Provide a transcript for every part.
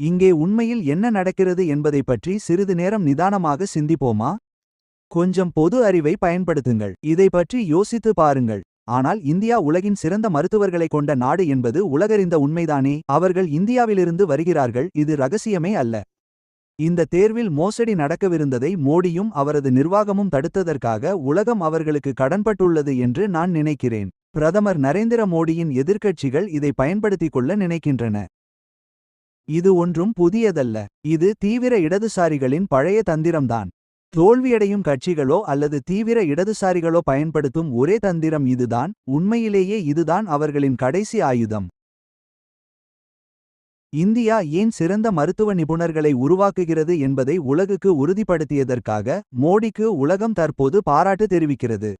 இங்கே உண்மையில் என்ன நடக்கிறது என்பதை பற்றி சிறிது நேரம் நிதானமாக சிந்திப்போமா? கொஞ்சம் பொது அறிவை பயன்படுத்துங்கள். இதை பற்றி யோசித்து பாருங்கள். ஆனால் இந்தியா உலகின் சிறந்த மருத்துவர்களை கொண்ட நாடு என்பது உலகறிந்த உண்மைதானே? அவர்கள் இந்தியாவிலிருந்து வருகிறார்கள், இது ரகசியமே அல்ல. இந்த தேர்வில் மோசடி நடக்கவிருந்ததை மோடியும் அவரது நிர்வாகமும் தடுத்ததற்காக உலகம் அவர்களுக்கு கடன்பட்டுள்ளது என்று நான் நினைக்கிறேன். பிரதமர் நரேந்திர மோடியின் எதிர்க்கட்சிகள் இதை பயன்படுத்திக் கொள்ள நினைக்கின்றன. இது ஒன்றும் புதியதல்ல. இது தீவிர இடதுசாரிகளின் பழைய தந்திரம்தான். தோல்வியடையும் கட்சிகளோ அல்லது தீவிர இடதுசாரிகளோ பயன்படுத்தும் ஒரே தந்திரம் இதுதான். உண்மையிலேயே இதுதான் அவர்களின் கடைசி ஆயுதம். இந்தியா ஏன் சிறந்த மருத்துவ நிபுணர்களை உருவாக்குகிறது என்பதை உலகுக்கு உறுதிப்படுத்தியதற்காக மோடிக்கு உலகம் தற்போது பாராட்டு தெரிவிக்கிறது.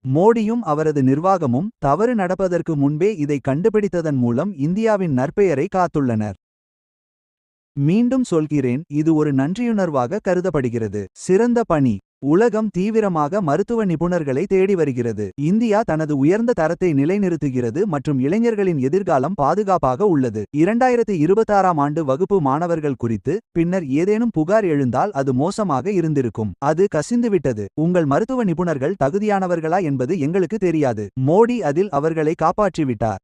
மோடியும் அவரது நிர்வாகமும் தவறு நடப்பதற்கு முன்பே இதை கண்டுபிடித்ததன் மூலம் இந்தியாவின் நற்பெயரை காத்துள்ளனர். மீண்டும் சொல்கிறேன், இது ஒரு நன்றியுணர்வாக கருதப்படுகிறது. சிறந்த பணி. உலகம் தீவிரமாக மருத்துவ நிபுணர்களை தேடி வருகிறது. இந்தியா தனது உயர்ந்த தரத்தை நிலைநிறுத்துகிறது மற்றும் இளைஞர்களின் எதிர்காலம் பாதுகாப்பாக உள்ளது. 2026ஆம் ஆண்டு வகுப்பு மாணவர்கள் குறித்து பின்னர் ஏதேனும் புகார் எழுந்தால் அது மோசமாக இருந்திருக்கும். அது கசிந்துவிட்டது. உங்கள் மருத்துவ நிபுணர்கள் தகுதியானவர்களா என்பது எங்களுக்கு தெரியாது. மோடி அதில் அவர்களை காப்பாற்றிவிட்டார்.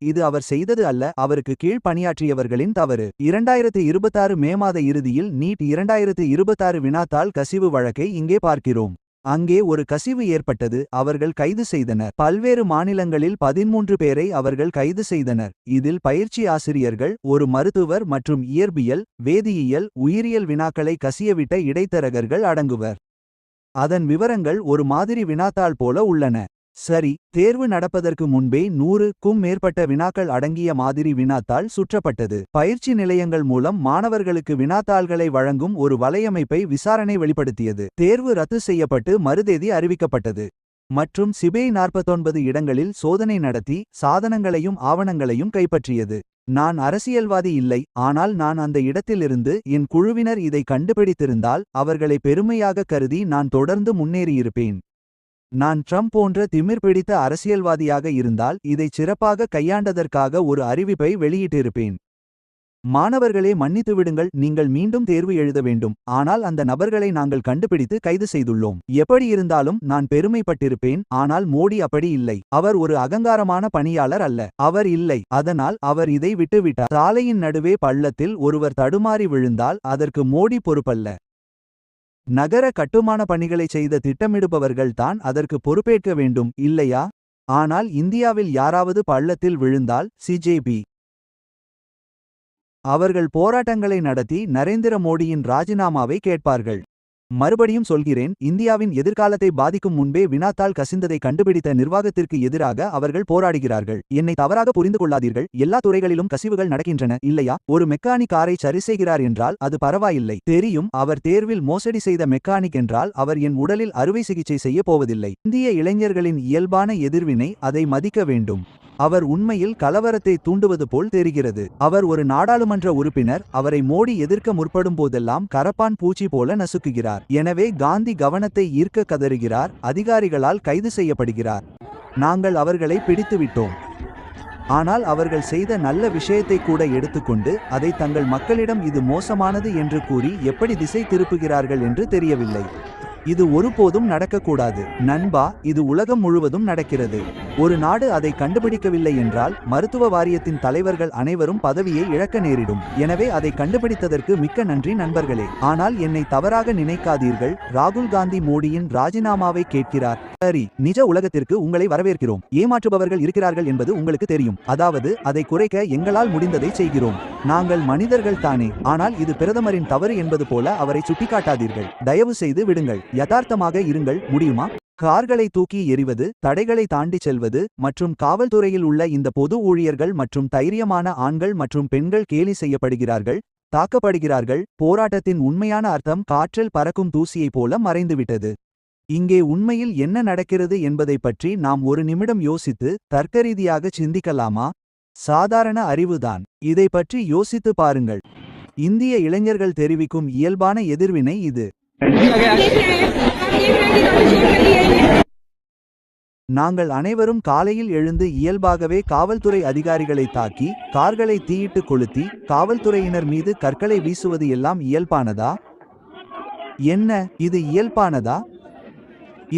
இது அவர் செய்தது அல்ல, அவருக்கு கீழ் பணியாற்றியவர்களின் தவறு. 2026 மே மாத இறுதியில் நீட் 2026 வினாத்தாள் கசிவு வழக்கை இங்கே பார்க்கிறோம். அங்கே ஒரு கசிவு ஏற்பட்டது, அவர்கள் கைது செய்தனர். பல்வேறு மாநிலங்களில் 13 பேரை அவர்கள் கைது செய்தனர். இதில் பயிற்சி ஆசிரியர்கள், ஒரு மருத்துவர் மற்றும் இயற்பியல், வேதியியல், உயிரியல் வினாக்களை கசியவிட்ட இடைத்தரகர்கள் அடங்குவர். அதன் விவரங்கள் ஒரு மாதிரி வினாத்தாள் போல உள்ளன. சரி, தேர்வு நடப்பதற்கு முன்பே 100க்கும் மேற்பட்ட வினாக்கள் அடங்கிய மாதிரி வினாத்தாள் சுற்றப்பட்டது. பயிற்சி நிலையங்கள் மூலம் மாணவர்களுக்கு வினாத்தாள்களை வழங்கும் ஒரு வலையமைப்பை விசாரணை வெளிப்படுத்தியது. தேர்வு ரத்து செய்யப்பட்டு மறுதேதி அறிவிக்கப்பட்டது. மற்றும் சிபிஐ 49 இடங்களில் சோதனை நடத்தி சாதனங்களையும் ஆவணங்களையும் கைப்பற்றியது. நான் அரசியல்வாதி இல்லை, ஆனால் நான் அந்த இடத்திலிருந்து என் குழுவினர் இதை கண்டுபிடித்திருந்தால் அவர்களை பெருமையாக கருதி நான் தொடர்ந்து முன்னேறியிருப்பேன். நான் ட்ரம்ப் போன்ற திமிர் பிடித்த அரசியல்வாதியாக இருந்தால் இதைச் சிறப்பாக கையாண்டதற்காக ஒரு அறிவிப்பை வெளியிட்டிருப்பேன். மாணவர்களே, மன்னித்துவிடுங்கள், நீங்கள் மீண்டும் தேர்வு எழுத வேண்டும். ஆனால் அந்த நபர்களை நாங்கள் கண்டுபிடித்து கைது செய்துள்ளோம். எப்படி இருந்தாலும் நான் பெருமைப்பட்டிருப்பேன். ஆனால் மோடி அப்படி இல்லை. அவர் ஒரு அகங்காரமான பணியாளர் அல்ல. அவர் இல்லை. அதனால் அவர் இதை விட்டுவிட்டார். சாலையின் நடுவே பள்ளத்தில் ஒருவர் தடுமாறி விழுந்தால் அதற்கு மோடி பொறுப்பல்ல. நகர கட்டுமான பணிகளை செய்த திட்டமிடுபவர்கள் தான் அதற்கு பொறுப்பேற்க வேண்டும், இல்லையா? ஆனால் இந்தியாவில் யாராவது பள்ளத்தில் விழுந்தால் சிஜேபி அவர்கள் போராட்டங்களை நடத்தி நரேந்திர மோடியின் ராஜினாமாவை கேட்பார்கள். மறுபடியும் சொல்கிறேன், இந்தியாவின் எதிர்காலத்தை பாதிக்கும் முன்பே வினாத்தாள் கசிந்ததை கண்டுபிடித்த நிர்வாகத்திற்கு எதிராக அவர்கள் போராடுகிறார்கள். என்னை தவறாக புரிந்து கொள்ளாதீர்கள், எல்லா துறைகளிலும் கசிவுகள் நடக்கின்றன, இல்லையா? ஒரு மெக்கானிக் காரை சரி செய்கிறார் என்றால் அது பரவாயில்லை. தெரியும், அவர் தேர்வில் மோசடி செய்த மெக்கானிக் என்றால் அவர் என் உடலில் அறுவை சிகிச்சை செய்ய போவதில்லை. இந்திய இளைஞர்களின் இயல்பான எதிர்வினை, அதை மதிக்க வேண்டும். அவர் உண்மையில் கலவரத்தை தூண்டுவது போல் தெரிகிறது. அவர் ஒரு நாடாளுமன்ற உறுப்பினர், அவரை மோடி எதிர்க்க முற்படும் போதெல்லாம் கரப்பான் பூச்சி போல நசுக்குகிறார். எனவே காந்தி கவனத்தை ஈர்க்க கதறுகிறார், அதிகாரிகளால் கைது செய்யப்படுகிறார். நாங்கள் அவர்களை பிடித்துவிட்டோம். ஆனால் அவர்கள் செய்த நல்ல விஷயத்தை கூட எடுத்துக்கொண்டு அதை தங்கள் மக்களிடம் இது மோசமானது என்று கூறி எப்படி திசை திருப்புகிறார்கள் என்று தெரியவில்லை. இது ஒருபோதும் நடக்கக்கூடாது. நண்பா, இது உலகம் முழுவதும் நடக்கிறது. ஒரு நாடு அதை கண்டுபிடிக்கவில்லை என்றால் மருத்துவ வாரியத்தின் தலைவர்கள் அனைவரும் பதவியை இழக்க நேரிடும். எனவே அதை கண்டுபிடித்ததற்கு மிக்க நன்றி நண்பர்களே. ஆனால் என்னை தவறாக நினைக்காதீர்கள், ராகுல் காந்தி மோடியின் ராஜினாமாவை கேட்கிறார். சரி, நிஜ உலகத்திற்கு உங்களை வரவேற்கிறோம். ஏமாற்றுபவர்கள் இருக்கிறார்கள் என்பது உங்களுக்கு தெரியும். அதாவது அதை குறைக்க எங்களால் முடிந்ததை செய்கிறோம். நாங்கள் மனிதர்கள் தானே. ஆனால் இது பிரதமரின் தவறு என்பது போல அவரை சுட்டிக்காட்டாதீர்கள். தயவு செய்து விடுங்கள். யதார்த்தமாக இருங்கள், முடியுமா? கார்களை தூக்கி எறிவது, தடைகளை தாண்டி செல்வது மற்றும் காவல்துறையில் உள்ள இந்த பொது ஊழியர்கள் மற்றும் தைரியமான ஆண்கள் மற்றும் பெண்கள் கேலி செய்யப்படுகிறார்கள், தாக்கப்படுகிறார்கள். போராட்டத்தின் உண்மையான அர்த்தம் காற்றில் பறக்கும் தூசியைப் போல மறைந்துவிட்டது. இங்கே உண்மையில் என்ன நடக்கிறது என்பதை பற்றி நாம் ஒரு நிமிடம் யோசித்து தர்க்கரீதியாக சிந்திக்கலாமா? சாதாரண அறிவுதான். இதை பற்றி யோசித்து பாருங்கள். இந்திய இளைஞர்கள் தெரிவிக்கும் இயல்பான எதிர்வினை இது. நாங்கள் அனைவரும் காலையில் எழுந்து இயல்பாகவே காவல்துறை அதிகாரிகளை தாக்கி கார்களை தீயிட்டு கொளுத்தி காவல்துறையினர் மீது கற்களை வீசுவது எல்லாம் இயல்பானதா? என்ன இது இயல்பானதா?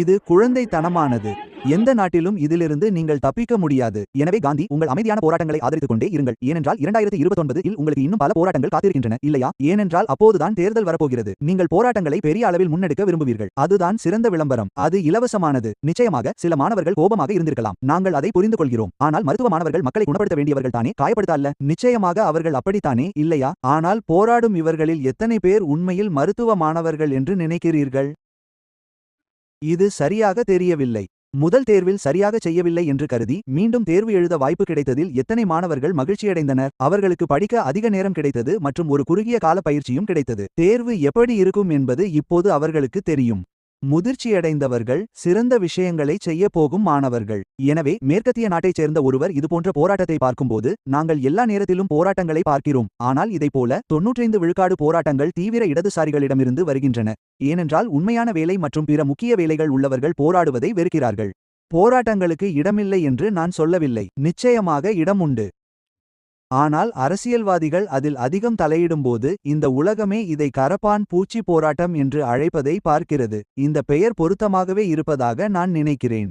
இது குழந்தைத்தனமானது. எந்த நாட்டிலும் இதிலிருந்து நீங்கள் தப்பிக்க முடியாது. எனவே காந்தி, உங்கள் அமைதியான போராட்டங்களை ஆதரித்துக் கொண்டே இருங்கள். ஏனென்றால் 2029 இல் உங்களுக்கு இன்னும் பல போராட்டங்கள் காத்திருக்கின்றன, இல்லையா? ஏனென்றால் அப்போதுதான் தேர்தல் வரப்போகிறது. நீங்கள் போராட்டங்களை பெரிய அளவில் முன்னெடுக்க விரும்புவீர்கள். அதுதான் சிறந்த விளம்பரம். அது இலவசமானது. நிச்சயமாக சில மாணவர்கள் கோபமாக இருந்திருக்கலாம். நாங்கள் அதை புரிந்து கொள்கிறோம். ஆனால் மருத்துவ மாணவர்கள் மக்களை குணப்படுத்த வேண்டியவர்கள் தானே, காயப்படுத்த அல்ல. நிச்சயமாக அவர்கள் அப்படித்தானே, இல்லையா? ஆனால் போராடும் இவர்களில் எத்தனை பேர் உண்மையில் மருத்துவ மாணவர்கள் என்று நினைக்கிறீர்கள்? இது சரியாக தெரியவில்லை. முதல் தேர்வில் சரியாக செய்யவில்லை என்று கருதி மீண்டும் தேர்வு எழுத வாய்ப்பு கிடைத்ததில் எத்தனை மாணவர்கள் மகிழ்ச்சியடைந்தனர்? அவர்களுக்கு படிக்க அதிக நேரம் கிடைத்தது மற்றும் ஒரு குறுகிய கால பயிற்சியும் கிடைத்தது. தேர்வு எப்படி இருக்கும் என்பது இப்போது அவர்களுக்கு தெரியும். முதிர்ச்சியடைந்தவர்கள் சிறந்த விஷயங்களை செய்ய போகும் மாணவர்கள். எனவே மேற்கத்திய நாட்டைச் சேர்ந்த ஒருவர் இதுபோன்ற போராட்டத்தை பார்க்கும்போது, நாங்கள் எல்லா நேரத்திலும் போராட்டங்களை பார்க்கிறோம், ஆனால் இதைப்போல 95 விழுக்காடு போராட்டங்கள் தீவிர இடதுசாரிகளிடமிருந்து வருகின்றன. ஏனென்றால் உண்மையான வேலை மற்றும் பிற முக்கிய வேலைகள் உள்ளவர்கள் போராடுவதை வெறுக்கிறார்கள். போராட்டங்களுக்கு இடமில்லை என்று நான் சொல்லவில்லை. நிச்சயமாக இடம் உண்டு. ஆனால் அரசியல்வாதிகள் அதில் அதிகம் தலையிடும்போது இந்த உலகமே இதை கரப்பான் பூச்சி போராட்டம் என்று அழைப்பதை பார்க்கிறது. இந்த பெயர் பொருத்தமாகவே இருப்பதாக நான் நினைக்கிறேன்.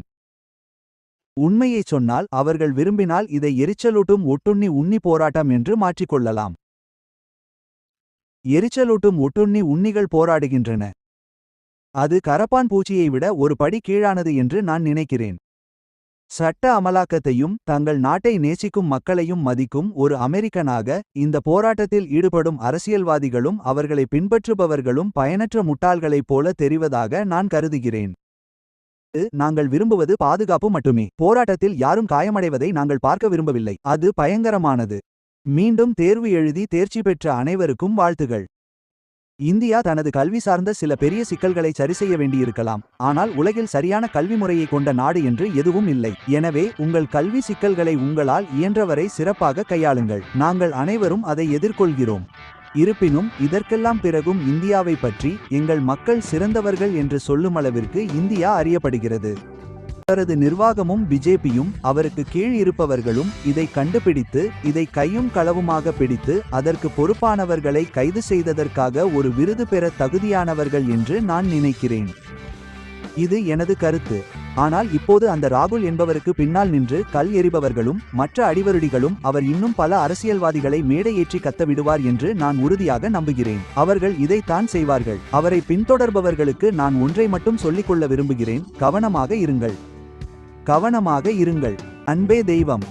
உண்மையைச் சொன்னால் அவர்கள் விரும்பினால் இதை எரிச்சலூட்டும் ஒட்டுண்ணி உண்ணி போராட்டம் என்று மாற்றிக்கொள்ளலாம். எரிச்சலூட்டும் ஒட்டுண்ணி உண்ணிகள் போராடுகின்றன. அது கரப்பான் பூச்சியை விட ஒரு படி கீழானது என்று நான் நினைக்கிறேன். சட்ட அமலாக்கத்தையும் தங்கள் நாட்டை நேசிக்கும் மக்களையும் மதிக்கும் ஒரு அமெரிக்கனாக, இந்த போராட்டத்தில் ஈடுபடும் அரசியல்வாதிகளும் அவர்களை பின்பற்றுபவர்களும் பயனற்ற முட்டாள்களைப் போல தெரிவதாக நான் கருதுகிறேன். நாங்கள் விரும்புவது பாதுகாப்பு மட்டுமே. போராட்டத்தில் யாரும் காயமடைவதை நாங்கள் பார்க்க விரும்பவில்லை. அது பயங்கரமானது. மீண்டும் தேர்வு எழுதி தேர்ச்சி பெற்ற அனைவருக்கும் வாழ்த்துகள். இந்தியா தனது கல்வி சார்ந்த சில பெரிய சிக்கல்களை சரிசெய்ய வேண்டியிருக்கலாம், ஆனால் உலகில் சரியான கல்வி முறையை கொண்ட நாடு என்று எதுவும் இல்லை. எனவே உங்கள் கல்வி சிக்கல்களை உங்களால் இயன்றவரை சிறப்பாக கையாளுங்கள். நாங்கள் அனைவரும் அதை எதிர்கொள்கிறோம். இருப்பினும் இதற்கெல்லாம் பிறகும் இந்தியாவை பற்றி எங்கள் மக்கள் சிறந்தவர்கள் என்று சொல்லுமளவிற்கு இந்தியா அறியப்படுகிறது. அவரது நிர்வாகமும் பிஜேபியும் அவருக்கு கீழ் இருப்பவர்களும் இதை கண்டுபிடித்து இதை கையும் களவுமாக பிடித்து அதற்கு பொறுப்பானவர்களை கைது செய்ததற்காக ஒரு விருது பெற தகுதியானவர்கள் என்று நான் நினைக்கிறேன். இது எனது கருத்து. ஆனால் இப்போது அந்த ராகுல் என்பவருக்கு பின்னால் நின்று கல் எறிபவர்களும் மற்ற அடிவருடிகளும் அவர் இன்னும் பல அரசியல்வாதிகளை மேடையேற்றி கத்த விடுவார் என்று நான் உறுதியாக நம்புகிறேன். அவர்கள் இதைத்தான் செய்வார்கள். அவரை பின்தொடர்பவர்களுக்கு நான் ஒன்றை மட்டும் சொல்லிக்கொள்ள விரும்புகிறேன்: கவனமாக இருங்கள். கவனமாக இருங்கள். அன்பே தெய்வம்.